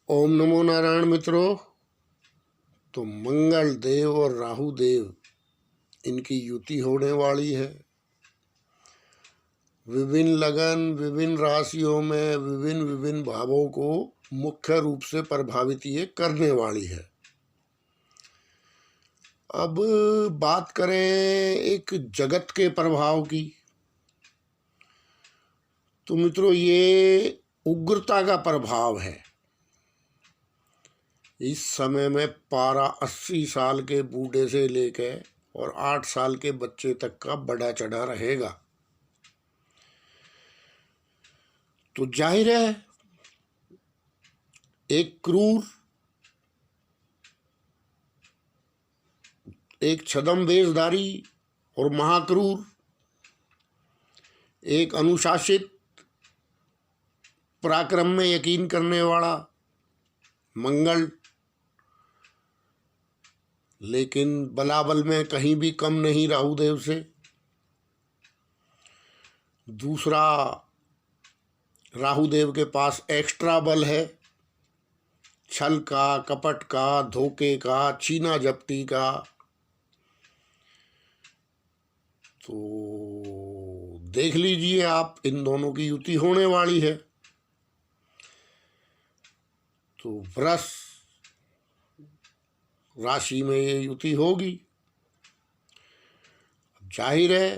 ओम नमो नारायण मित्रों। तो मंगल देव और राहु देव इनकी युति होने वाली है। विभिन्न लगन, विभिन्न राशियों में विभिन्न विभिन्न भावों को मुख्य रूप से प्रभावित ये करने वाली है। अब बात करें एक जगत के प्रभाव की, तो मित्रों ये उग्रता का प्रभाव है। इस समय में पारा 80 साल के बूढ़े से लेकर और 8 साल के बच्चे तक का बढ़ा चढ़ा रहेगा। तो जाहिर है एक क्रूर, एक छद्म वेशधारी और महाक्रूर, एक अनुशासित, पराक्रम में यकीन करने वाला मंगल, लेकिन बलाबल में कहीं भी कम नहीं राहुदेव से। दूसरा, राहुदेव के पास एक्स्ट्रा बल है, छल का, कपट का, धोखे का, छीना झपटी का। तो देख लीजिए आप, इन दोनों की युति होने वाली है। तो वृष राशि में ये युति होगी। जाहिर है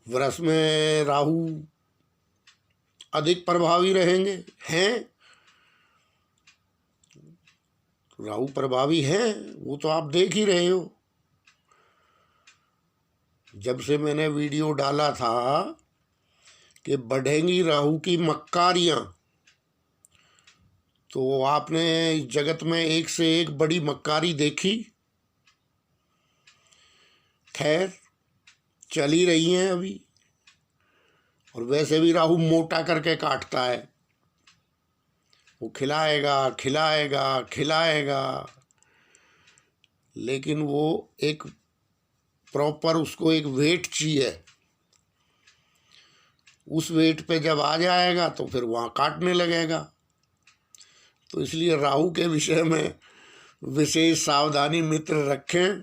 वृष में राहु अधिक प्रभावी रहेंगे, हैं राहु प्रभावी हैं, वो तो आप देख ही रहे हो। जब से मैंने वीडियो डाला था कि बढ़ेंगी राहु की मक्कारियां, तो आपने इस जगत में एक से एक बड़ी मक्कारी देखी। खैर चल ही रही हैं अभी, और वैसे भी राहु मोटा करके काटता है। वो खिलाएगा खिलाएगा खिलाएगा, लेकिन वो एक प्रॉपर, उसको एक वेट चाहिए। उस वेट पे जब आ जाएगा तो फिर वहाँ काटने लगेगा। तो इसलिए राहु के विषय में विशेष सावधानी मित्र रखें,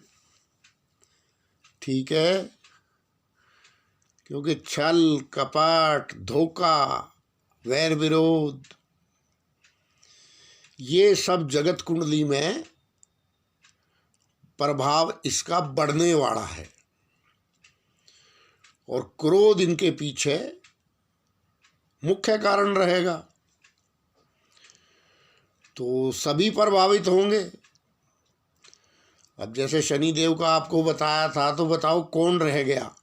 ठीक है। क्योंकि छल, कपट, धोखा, वैर विरोध, ये सब जगत कुंडली में प्रभाव इसका बढ़ने वाला है। और क्रोध इनके पीछे मुख्य कारण रहेगा। तो सभी प्रभावित होंगे। अब जैसे शनि देव का आपको बताया था, तो बताओ कौन रह गया?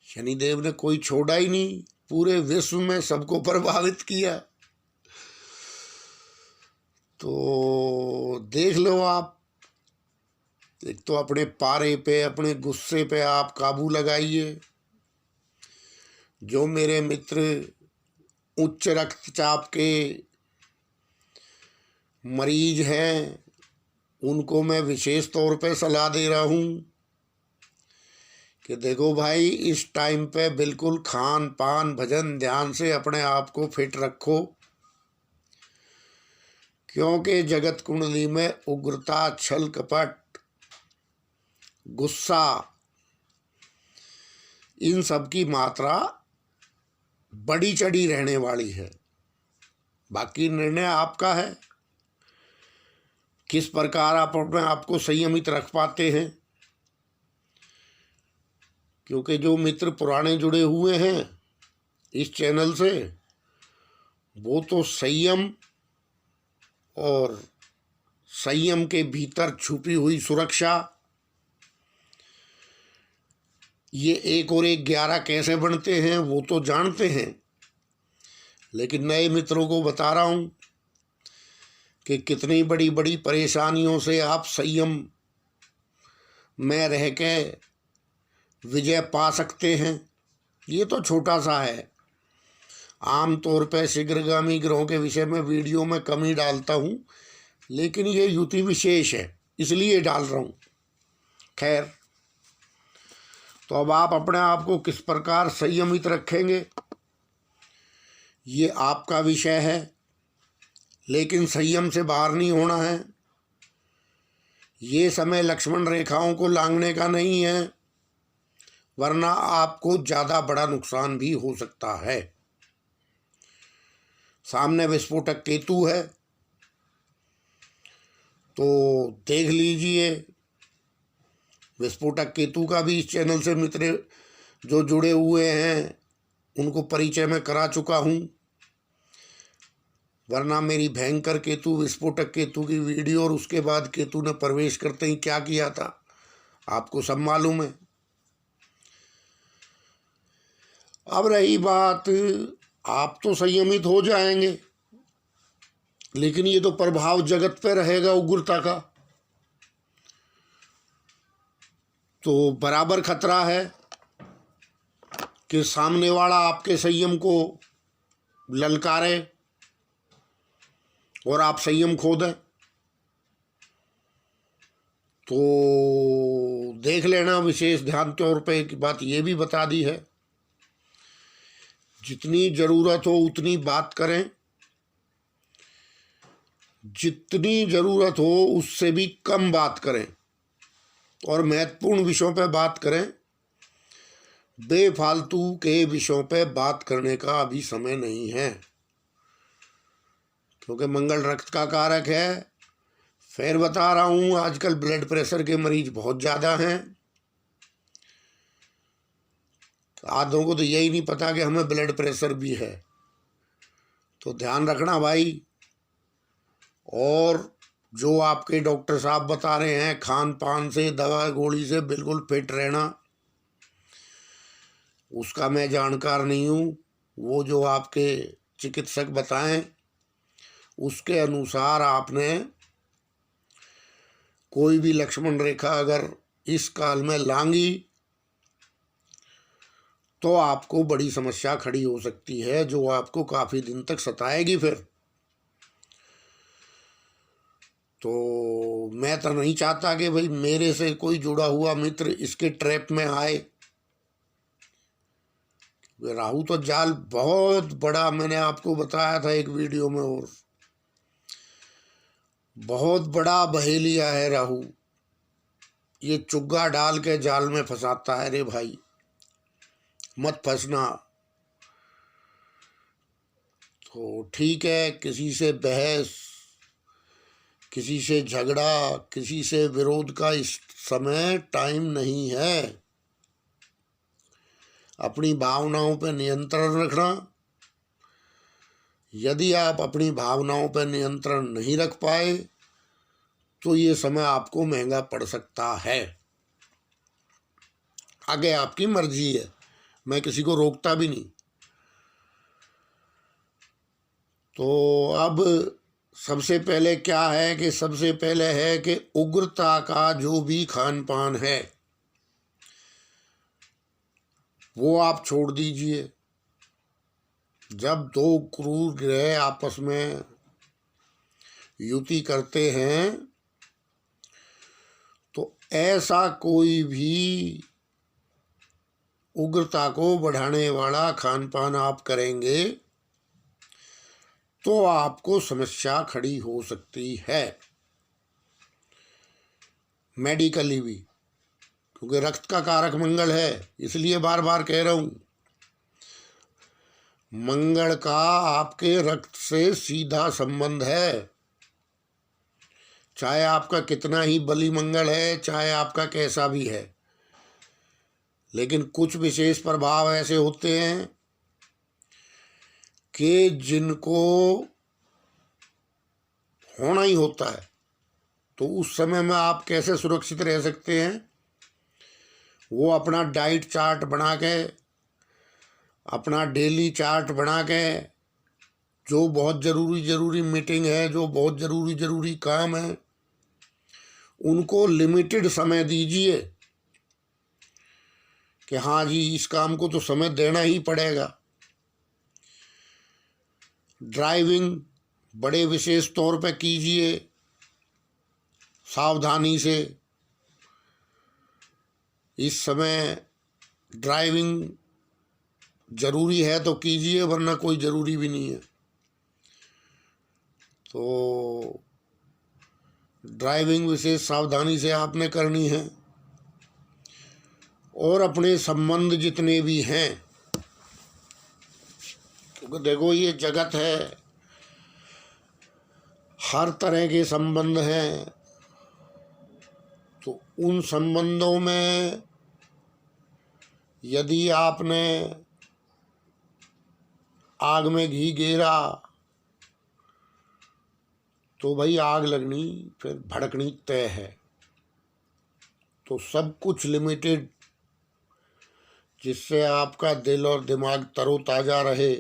शनि देव ने कोई छोड़ा ही नहीं, पूरे विश्व में सबको प्रभावित किया। तो देख लो आप, एक तो अपने पारे पे, अपने गुस्से पे आप काबू लगाइए। जो मेरे मित्र उच्च रक्तचाप के मरीज हैं, उनको मैं विशेष तौर पे सलाह दे रहा हूँ कि देखो भाई, इस टाइम पे बिल्कुल खान पान भजन ध्यान से अपने आप को फिट रखो। क्योंकि जगत कुंडली में उग्रता, छल कपट, गुस्सा, इन सब की मात्रा बड़ी चढ़ी रहने वाली है। बाकी निर्णय आपका है, किस प्रकार आप अपने आप को संयमित रख पाते हैं। क्योंकि जो मित्र पुराने जुड़े हुए हैं इस चैनल से, वो तो संयम और संयम के भीतर छुपी हुई सुरक्षा, ये 1 और 1 11 कैसे बनते हैं वो तो जानते हैं। लेकिन नए मित्रों को बता रहा हूँ कि कितनी बड़ी बड़ी परेशानियों से आप संयम में रह के विजय पा सकते हैं। ये तो छोटा सा है। आम तौर पे शीघ्रगामी ग्रहों के विषय में वीडियो में कम ही डालता हूँ, लेकिन ये युति विशेष है इसलिए डाल रहा हूँ। खैर, तो अब आप अपने आप को किस प्रकार संयमित रखेंगे, ये आपका विषय है। लेकिन संयम से बाहर नहीं होना है। ये समय लक्ष्मण रेखाओं को लांघने का नहीं है, वरना आपको ज़्यादा बड़ा नुकसान भी हो सकता है। सामने विस्फोटक केतु है, तो देख लीजिए। विस्फोटक केतु का भी इस चैनल से मित्र जो जुड़े हुए हैं उनको परिचय मैं करा चुका हूँ, वरना मेरी भयंकर केतु विस्फोटक केतु की वीडियो और उसके बाद केतु ने प्रवेश करते ही क्या किया था आपको सब मालूम है। अब रही बात, आप तो संयमित हो जाएंगे, लेकिन ये तो प्रभाव जगत पे रहेगा उग्रता का, तो बराबर खतरा है कि सामने वाला आपके संयम को ललकारे और आप संयम खो दें। तो देख लेना, विशेष ध्यान तौर पे एक बात ये भी बता दी है, जितनी ज़रूरत हो उतनी बात करें, जितनी ज़रूरत हो उससे भी कम बात करें और महत्वपूर्ण विषयों पे बात करें। बेफालतू के विषयों पे बात करने का अभी समय नहीं है, क्योंकि मंगल रक्त का कारक है। फिर बता रहा हूँ, आजकल ब्लड प्रेशर के मरीज बहुत ज़्यादा हैं। आधों को तो यही नहीं पता कि हमें ब्लड प्रेशर भी है, तो ध्यान रखना भाई। और जो आपके डॉक्टर साहब बता रहे हैं, खान पान से, दवा गोली से बिल्कुल फिट रहना, उसका मैं जानकार नहीं हूँ। वो जो आपके चिकित्सक बताएं उसके अनुसार आपने कोई भी लक्ष्मण रेखा अगर इस काल में लांघी तो आपको बड़ी समस्या खड़ी हो सकती है, जो आपको काफ़ी दिन तक सताएगी। फिर तो मैं तो नहीं चाहता कि भाई मेरे से कोई जुड़ा हुआ मित्र इसके ट्रैप में आए। राहु तो जाल बहुत बड़ा, मैंने आपको बताया था एक वीडियो में, और बहुत बड़ा बहेलिया है राहु। ये चुग्गा डाल के जाल में फंसाता है। रे भाई मत फंसना। तो ठीक है, किसी से बहस, किसी से झगड़ा, किसी से विरोध का इस समय टाइम नहीं है। अपनी भावनाओं पर नियंत्रण रखना। यदि आप अपनी भावनाओं पर नियंत्रण नहीं रख पाए तो ये समय आपको महंगा पड़ सकता है। आगे आपकी मर्जी है, मैं किसी को रोकता भी नहीं। तो अब सबसे पहले क्या है कि सबसे पहले है कि उग्रता का जो भी खान पान है वो आप छोड़ दीजिए। जब दो क्रूर ग्रह आपस में युति करते हैं तो ऐसा कोई भी उग्रता को बढ़ाने वाला खान पान आप करेंगे तो आपको समस्या खड़ी हो सकती है, मेडिकली भी, क्योंकि रक्त का कारक मंगल है। इसलिए बार बार कह रहा हूं, मंगल का आपके रक्त से सीधा संबंध है। चाहे आपका कितना ही बली मंगल है, चाहे आपका कैसा भी है, लेकिन कुछ विशेष प्रभाव ऐसे होते हैं कि जिनको होना ही होता है। तो उस समय में आप कैसे सुरक्षित रह सकते हैं, वो अपना डाइट चार्ट बना के, अपना डेली चार्ट बना के, जो बहुत ज़रूरी मीटिंग है, जो बहुत ज़रूरी काम है, उनको लिमिटेड समय दीजिए कि हाँ जी इस काम को तो समय देना ही पड़ेगा। ड्राइविंग बड़े विशेष तौर पे कीजिए, सावधानी से। इस समय ड्राइविंग ज़रूरी है तो कीजिए, वरना कोई ज़रूरी भी नहीं है। तो ड्राइविंग विशेष सावधानी से आपने करनी है। और अपने संबंध जितने भी हैं, क्योंकि देखो ये जगत है, हर तरह के संबंध हैं, तो उन संबंधों में यदि आपने आग में घी गेरा तो भाई आग लगनी फिर भड़कनी तय है। तो सब कुछ लिमिटेड, जिससे आपका दिल और दिमाग तरोताज़ा रहे।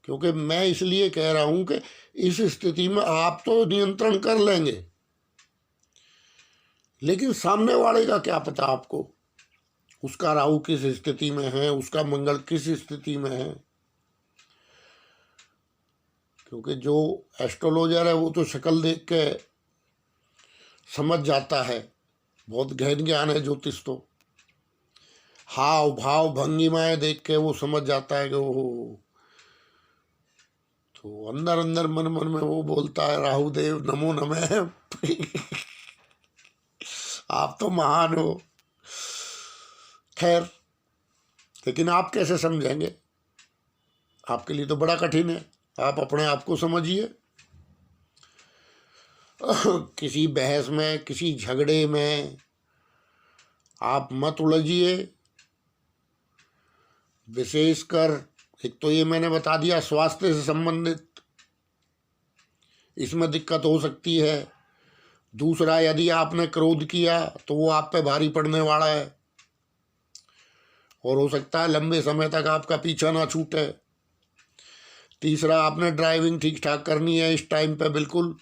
क्योंकि मैं इसलिए कह रहा हूँ कि इस स्थिति में आप तो नियंत्रण कर लेंगे, लेकिन सामने वाले का क्या पता आपको, उसका राहु किस स्थिति में है, उसका मंगल किस स्थिति में है। क्योंकि जो एस्ट्रोलॉजर है वो तो शक्ल देख के समझ जाता है, बहुत गहन ज्ञान है ज्योतिष तो। हाव भाव भंगिमाएं देख के वो समझ जाता है कि वो, तो अंदर अंदर मन मन में वो बोलता है राहु देव नमो नमः। आप तो महान हो। खैर, लेकिन आप कैसे समझेंगे, आपके लिए तो बड़ा कठिन है। आप अपने आप को समझिए। किसी बहस में, किसी झगड़े में आप मत उलझिए। विशेषकर एक तो ये मैंने बता दिया, स्वास्थ्य से संबंधित इसमें दिक्कत हो सकती है। दूसरा, यदि आपने क्रोध किया तो वो आप पे भारी पड़ने वाला है और हो सकता है लंबे समय तक आपका पीछा ना छूटे। तीसरा, आपने ड्राइविंग ठीक ठाक करनी है इस टाइम पे, बिल्कुल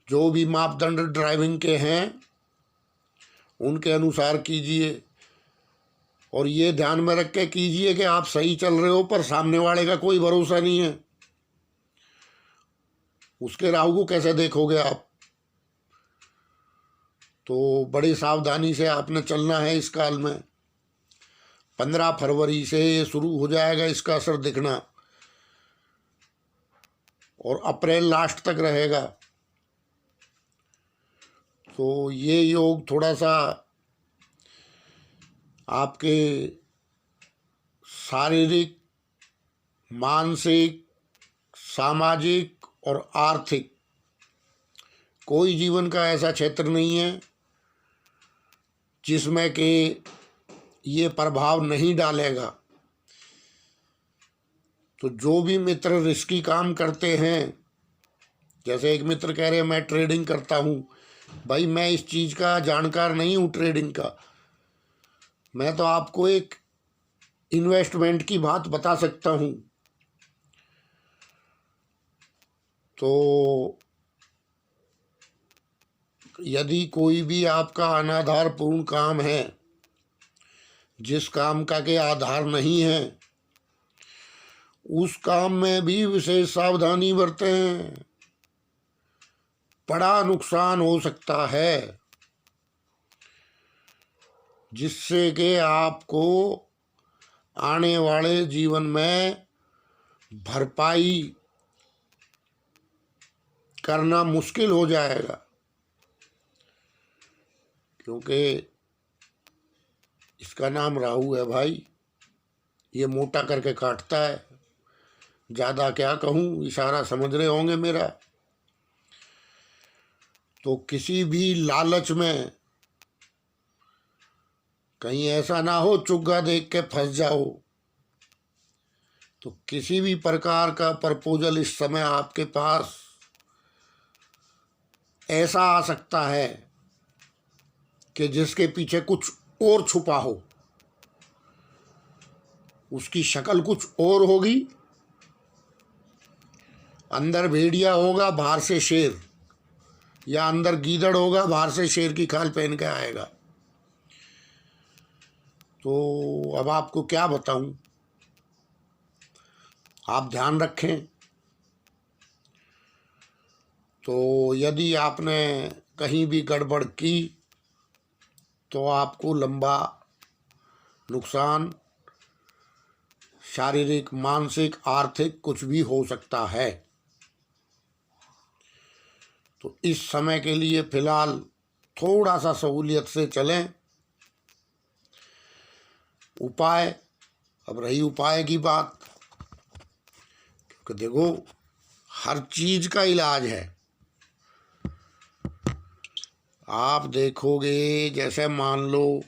जो भी मापदंड ड्राइविंग के हैं उनके अनुसार कीजिए। और ये ध्यान में रख के कीजिए कि आप सही चल रहे हो, पर सामने वाले का कोई भरोसा नहीं है, उसके राहु को कैसे देखोगे आप। तो बड़ी सावधानी से आपने चलना है इस काल में। 15 फरवरी से ये शुरू हो जाएगा इसका असर दिखना, और अप्रैल लास्ट तक रहेगा। तो ये योग थोड़ा सा आपके शारीरिक, मानसिक, सामाजिक और आर्थिक, कोई जीवन का ऐसा क्षेत्र नहीं है जिसमें कि ये प्रभाव नहीं डालेगा। तो जो भी मित्र रिस्की काम करते हैं, जैसे एक मित्र कह रहे हैं मैं ट्रेडिंग करता हूँ, भाई मैं इस चीज़ का जानकार नहीं हूँ ट्रेडिंग का, मैं तो आपको एक इन्वेस्टमेंट की बात बता सकता हूँ। तो यदि कोई भी आपका अनाधारपूर्ण काम है, जिस काम का के आधार नहीं है, उस काम में भी विशेष सावधानी बरतें, बड़ा नुकसान हो सकता है, जिससे कि आपको आने वाले जीवन में भरपाई करना मुश्किल हो जाएगा। क्योंकि इसका नाम राहु है भाई, ये मोटा करके काटता है। ज़्यादा क्या कहूँ, इशारा समझ रहे होंगे मेरा। तो किसी भी लालच में कहीं ऐसा ना हो चुग्गा देख के फंस जाओ। तो किसी भी प्रकार का प्रपोजल इस समय आपके पास ऐसा आ सकता है कि जिसके पीछे कुछ और छुपा हो, उसकी शक्ल कुछ और होगी, अंदर भेड़िया होगा बाहर से शेर, या अंदर गीदड़ होगा बाहर से शेर की खाल पहन के आएगा। तो अब आपको क्या बताऊं, आप ध्यान रखें। तो यदि आपने कहीं भी गड़बड़ की तो आपको लंबा नुकसान शारीरिक, मानसिक, आर्थिक कुछ भी हो सकता है। तो इस समय के लिए फिलहाल थोड़ा सा सहूलियत से चलें। उपाय, अब रही उपाय की बात, क्योंकि देखो हर चीज का इलाज है। आप देखोगे, जैसे मान लो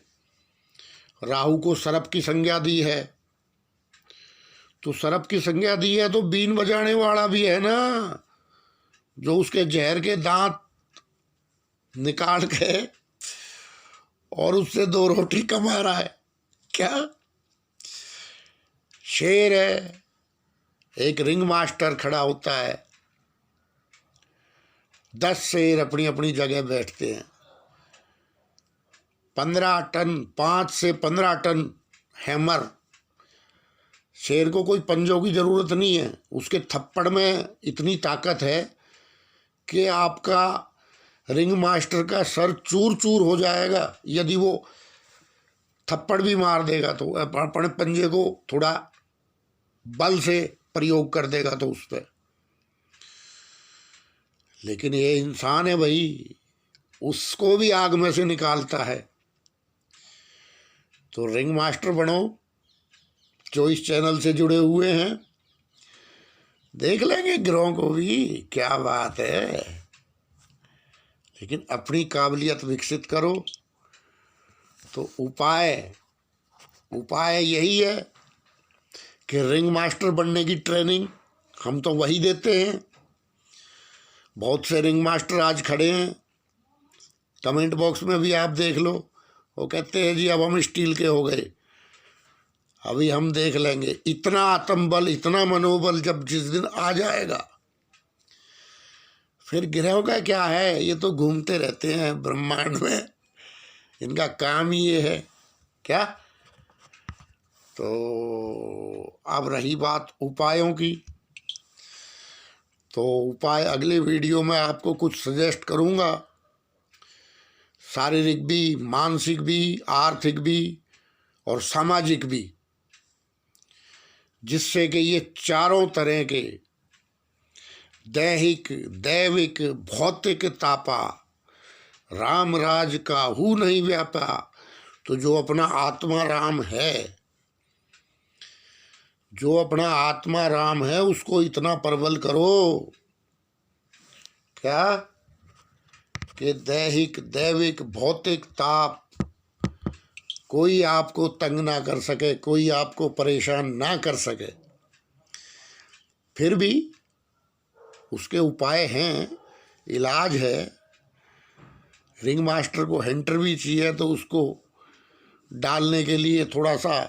राहु को सर्प की संज्ञा दी है, तो सर्प की संज्ञा दी है तो बीन बजाने वाला भी है ना, जो उसके जहर के दांत निकाल के और उससे 2 रोटी कमा रहा है। क्या शेर है, एक रिंग मास्टर खड़ा होता है, 10 शेर अपनी अपनी जगह बैठते हैं, 15 टन, 5 से 15 टन हैमर। शेर को कोई पंजों की जरूरत नहीं है, उसके थप्पड़ में इतनी ताकत है कि आपका रिंग मास्टर का सर चूर चूर हो जाएगा यदि वो थप्पड़ भी मार देगा तो, अपने पंजे को थोड़ा बल से प्रयोग कर देगा तो उस पर। लेकिन ये इंसान है भाई, उसको भी आग में से निकालता है। तो रिंग मास्टर बनो, जो इस चैनल से जुड़े हुए हैं, देख लेंगे ग्रहों को भी, क्या बात है। लेकिन अपनी काबिलियत विकसित करो। तो उपाय यही है कि रिंग मास्टर बनने की ट्रेनिंग हम तो वही देते हैं। बहुत से रिंग मास्टर आज खड़े हैं, कमेंट बॉक्स में भी आप देख लो, वो कहते हैं जी अब हम स्टील के हो गए। अभी हम देख लेंगे, इतना आत्मबल, इतना मनोबल जब जिस दिन आ जाएगा, फिर ग्रहों का क्या है, ये तो घूमते रहते हैं ब्रह्मांड में, इनका काम ही ये है क्या। तो अब रही बात उपायों की, तो उपाय अगले वीडियो में आपको कुछ सजेस्ट करूँगा, शारीरिक भी, मानसिक भी, आर्थिक भी और सामाजिक भी, जिससे कि ये चारों तरह के दैहिक, दैविक, भौतिक तापा राम राज काहू नहीं व्यापा। तो जो अपना आत्मा राम है, जो अपना आत्मा राम है, उसको इतना प्रबल करो क्या कि दैहिक, दैविक, भौतिक ताप कोई आपको तंग ना कर सके, कोई आपको परेशान ना कर सके। फिर भी उसके उपाय हैं, इलाज है। रिंग मास्टर को हेंटर भी चाहिए तो उसको डालने के लिए थोड़ा सा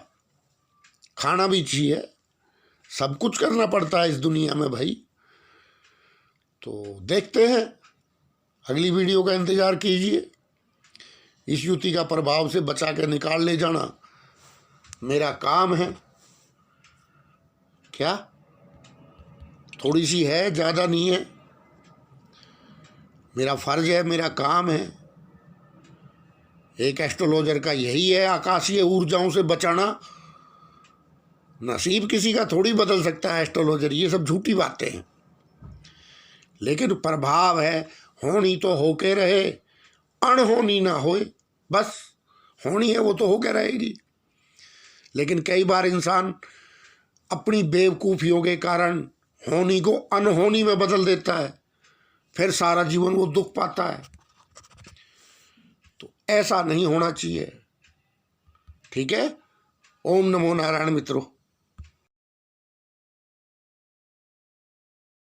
खाना भी चाहिए, सब कुछ करना पड़ता है इस दुनिया में भाई। तो देखते हैं, अगली वीडियो का इंतज़ार कीजिए। इस युति का प्रभाव से बचा के निकाल ले जाना मेरा काम है। क्या थोड़ी सी है, ज़्यादा नहीं है, मेरा फर्ज है, मेरा काम है। एक एस्ट्रोलॉजर का यही है, आकाशीय ऊर्जाओं से बचाना। नसीब किसी का थोड़ी बदल सकता है एस्ट्रोलॉजर, ये सब झूठी बातें हैं। लेकिन प्रभाव है, होनी तो होके रहे, अनहोनी ना होए, बस होनी है वो तो होके रहेगी। लेकिन कई बार इंसान अपनी बेवकूफ़ियों के कारण होनी को अनहोनी में बदल देता है, फिर सारा जीवन वो दुख पाता है। तो ऐसा नहीं होना चाहिए, ठीक है। ओम नमो नारायण मित्रों।